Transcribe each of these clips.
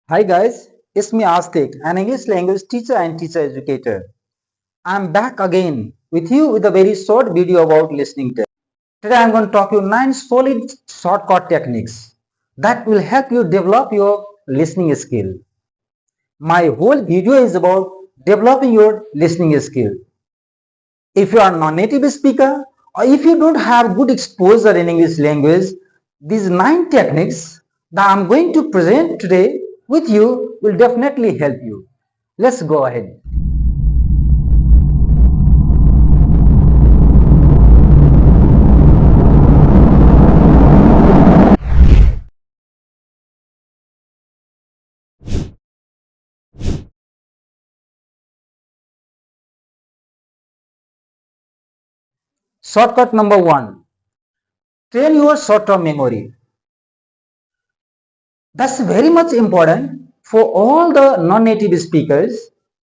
Hi guys, it's me Astik, an English language teacher and teacher educator. I'm back again with you with a very short video about listening test. Today I'm going to talk you 9 solid shortcut techniques that will help you develop your listening skill. My whole video is about developing your listening skill. If you are non-native speaker or if you don't have good exposure in English language, these 9 techniques that I'm going to present today with you will definitely help you. Let's go ahead. Shortcut number 1. Train your short-term memory. That's very much important for all the non-native speakers,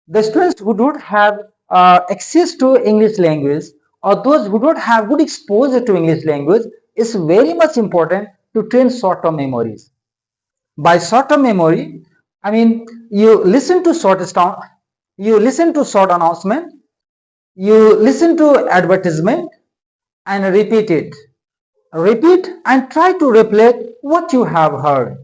the students who don't have access to English language or those who don't have good exposure to English language. It's very much important to train short-term memories. By short-term memory, I mean you listen to short announcement, you listen to advertisement and repeat it. Repeat and try to reflect what you have heard.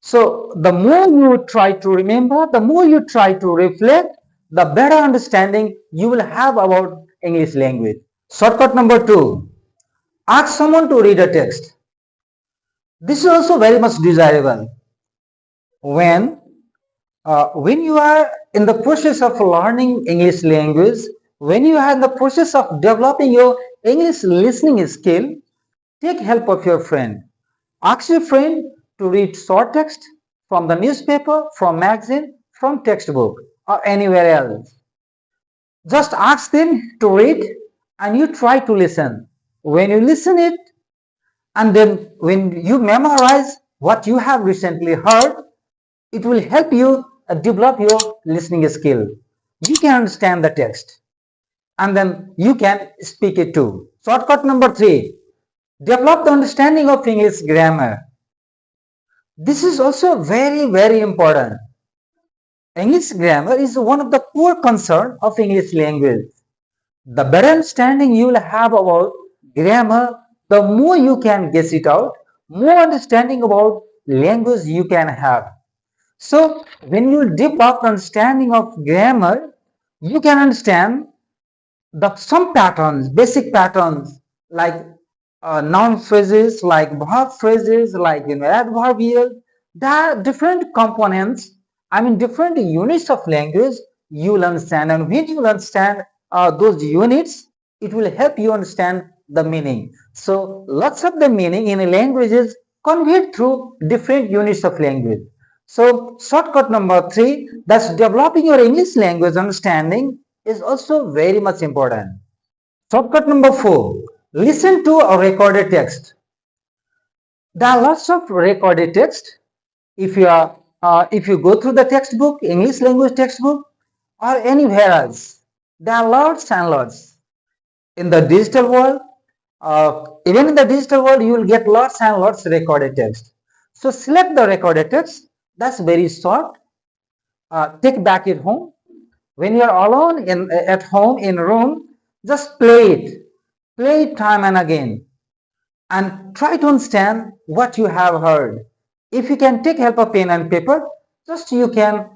So the more you try to remember, the more you try to reflect, the better understanding you will have about English language. Shortcut number 2. Ask someone to read a text. This is also very much desirable. When you are in the process of learning English language, when you are in the process of developing your English listening skill, take help of your friend. Ask your friend to read short text from the newspaper, from magazine, from textbook, or anywhere else. Just ask them to read and you try to listen. When you listen it and then when you memorize what you have recently heard, it will help you develop your listening skill. You can understand the text and then you can speak it too. Shortcut number 3. Develop the understanding of English grammar. This is also very important. English grammar is one of the core concerns of English language. The better understanding you will have about grammar, the more you can guess it out, more understanding about language you can have. So when you develop the understanding of grammar, you can understand some patterns, basic patterns like noun phrases, like verb phrases, like adverbial. There are different components. I mean, different units of language you will understand, and when you will understand those units, it will help you understand the meaning. So, lots of the meaning in a language is conveyed through different units of language. So, shortcut number 3, that's developing your English language understanding is also very much important. Shortcut number 4, listen to a recorded text. There are lots of recorded text. If you go through the textbook, English language textbook, or anywhere else, there are lots and lots. In the digital world, even in the digital world, you will get lots and lots recorded text. So select the recorded text. That's very short. Take back at home. When you are alone at home in room, just play it time and again, and try to understand what you have heard. If you can take help of pen and paper, just you can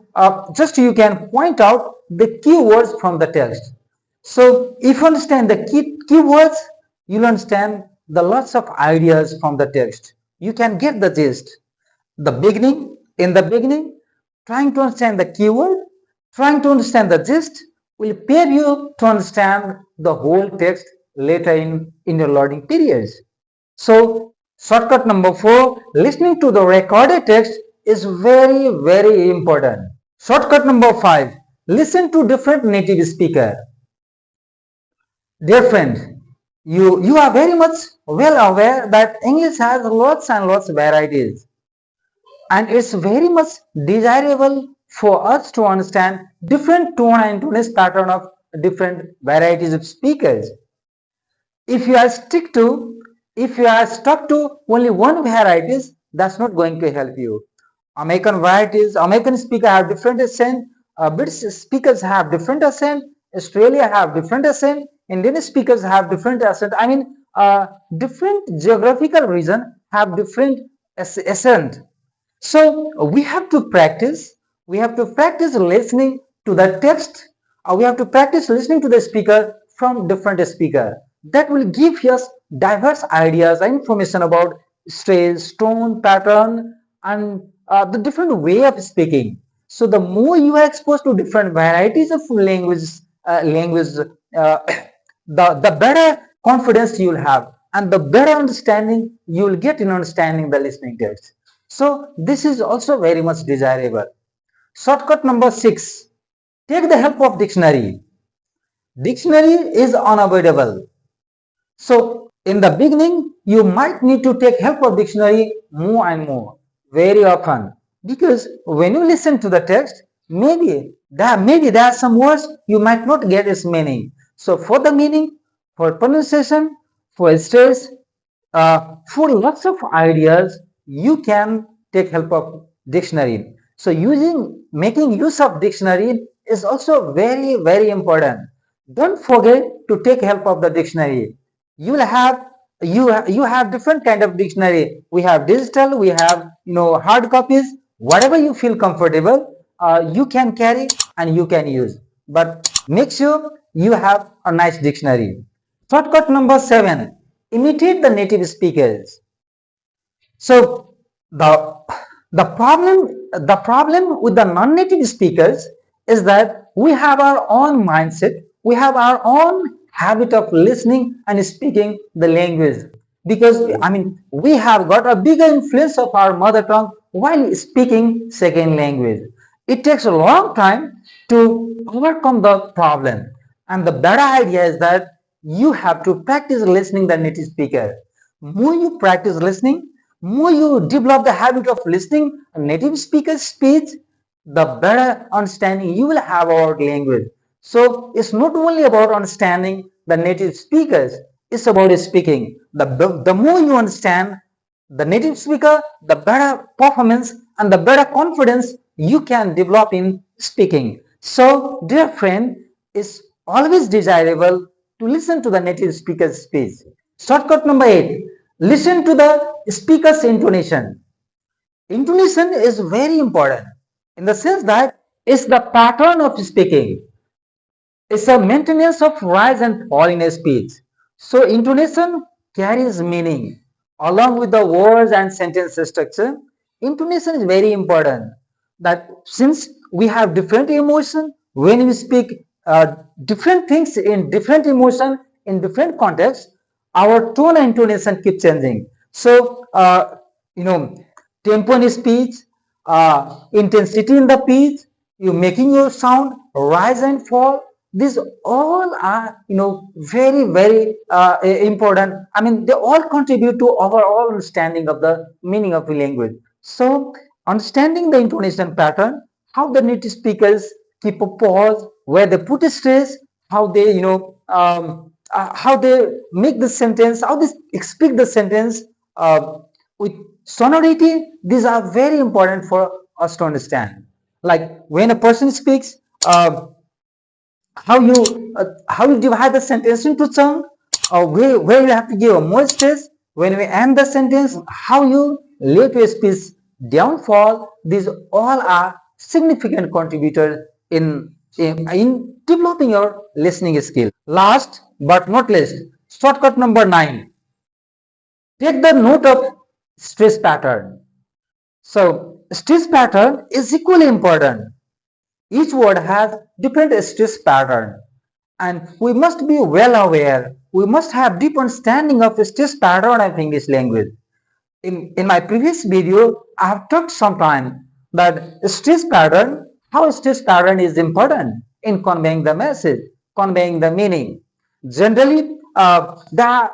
point out the keywords from the text. So if you understand the keywords, you'll understand the lots of ideas from the text. You can get the gist. In the beginning, trying to understand the keyword, trying to understand the gist will prepare you to understand the whole text later in your learning periods. So, shortcut number 4, listening to the recorded text is very important. Shortcut number 5, listen to different native speaker. Dear friend, you are very much well aware that English has lots and lots of varieties, and it's very much desirable for us to understand different tone and tonage pattern of different varieties of speakers. If you are stuck to only one varieties, that's not going to help you. American varieties, American speakers have different accent, British speakers have different accent, Australia have different accent, Indian speakers have different accent. I mean, different geographical region have different accent. So we have to practice. We have to practice listening to the text. We have to practice listening to the speaker from different speaker. That will give us diverse ideas and information about stress, tone, pattern, and the different way of speaking. So the more you are exposed to different varieties of language, uh, the better confidence you will have, and the better understanding you will get in understanding the listening text. So this is also very much desirable. Shortcut number 6. Take the help of dictionary. Dictionary is unavoidable. So in the beginning, you might need to take help of dictionary more and more, very often, because when you listen to the text, maybe there are some words you might not get its meaning. So for the meaning, for pronunciation, for stress, for lots of ideas, you can take help of dictionary. So making use of dictionary is also very, very important. Don't forget to take help of the dictionary. You have different kind of dictionary. We have digital, we have hard copies. Whatever you feel comfortable, you can carry and you can use. But make sure you have a nice dictionary. Shortcut number 7. Imitate the native speakers. So the problem with the non-native speakers is that we have our own mindset, we have our own habit of listening and speaking the language, because I mean we have got a bigger influence of our mother tongue while speaking second language. It takes a long time to overcome the problem, and the better idea is that you have to practice listening the native speaker. More you practice listening, more you develop the habit of listening a native speaker's speech, the better understanding you will have about language. So it's not only about understanding the native speakers, it's about speaking. The more you understand the native speaker, the better performance and the better confidence you can develop in speaking. So, dear friend, it's always desirable to listen to the native speaker's speech. Shortcut number 8. Listen to the speaker's intonation. Intonation is very important in the sense that it's the pattern of speaking. It's a maintenance of rise and fall in a speech. So intonation carries meaning along with the words and sentence structure. Intonation is very important. That since we have different emotion, when we speak different things in different emotion in different contexts, our tone and intonation keep changing. So you know, tempo in speech, intensity in the pitch, you making your sound rise and fall. These all are very, very important. I mean, they all contribute to overall understanding of the meaning of the language. So understanding the intonation pattern, how the native speakers keep a pause, where they put a stress, how they how they make the sentence, how they speak the sentence with sonority. These are very important for us to understand. Like when a person speaks, how you divide the sentence into chunk, or where you have to give a more stress when we end the sentence, how you let your speech downfall. These all are significant contributors in developing your listening skill. Last but not least, shortcut number 9. Take the note of stress pattern. So stress pattern is equally important. Each word has different stress pattern, and we must be well aware. We must have deep understanding of the stress pattern of English language. In my previous video, I have talked sometime that stress pattern, how stress pattern is important in conveying the message, conveying the meaning. Generally, the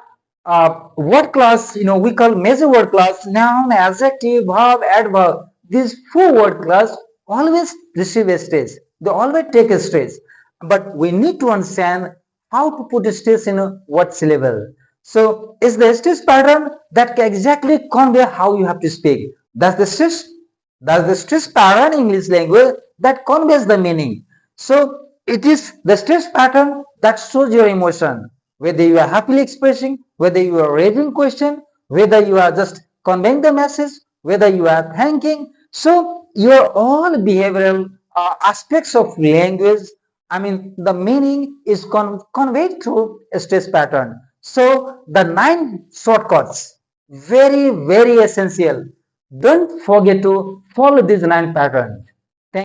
word class, we call major word class, noun, adjective, verb, adverb. These four word class always receive a stress. They always take a stress. But we need to understand how to put a stress in what syllable. So it's the stress pattern that can exactly convey how you have to speak. That's the stress That's the stress pattern in English language that conveys the meaning. So it is the stress pattern that shows your emotion, whether you are happily expressing, whether you are raising question, whether you are just conveying the message, whether you are thanking. So your all behavioral aspects of language, I mean the meaning is conveyed through a stress pattern. So the 9 shortcuts, very essential. Don't forget to follow these 9 patterns.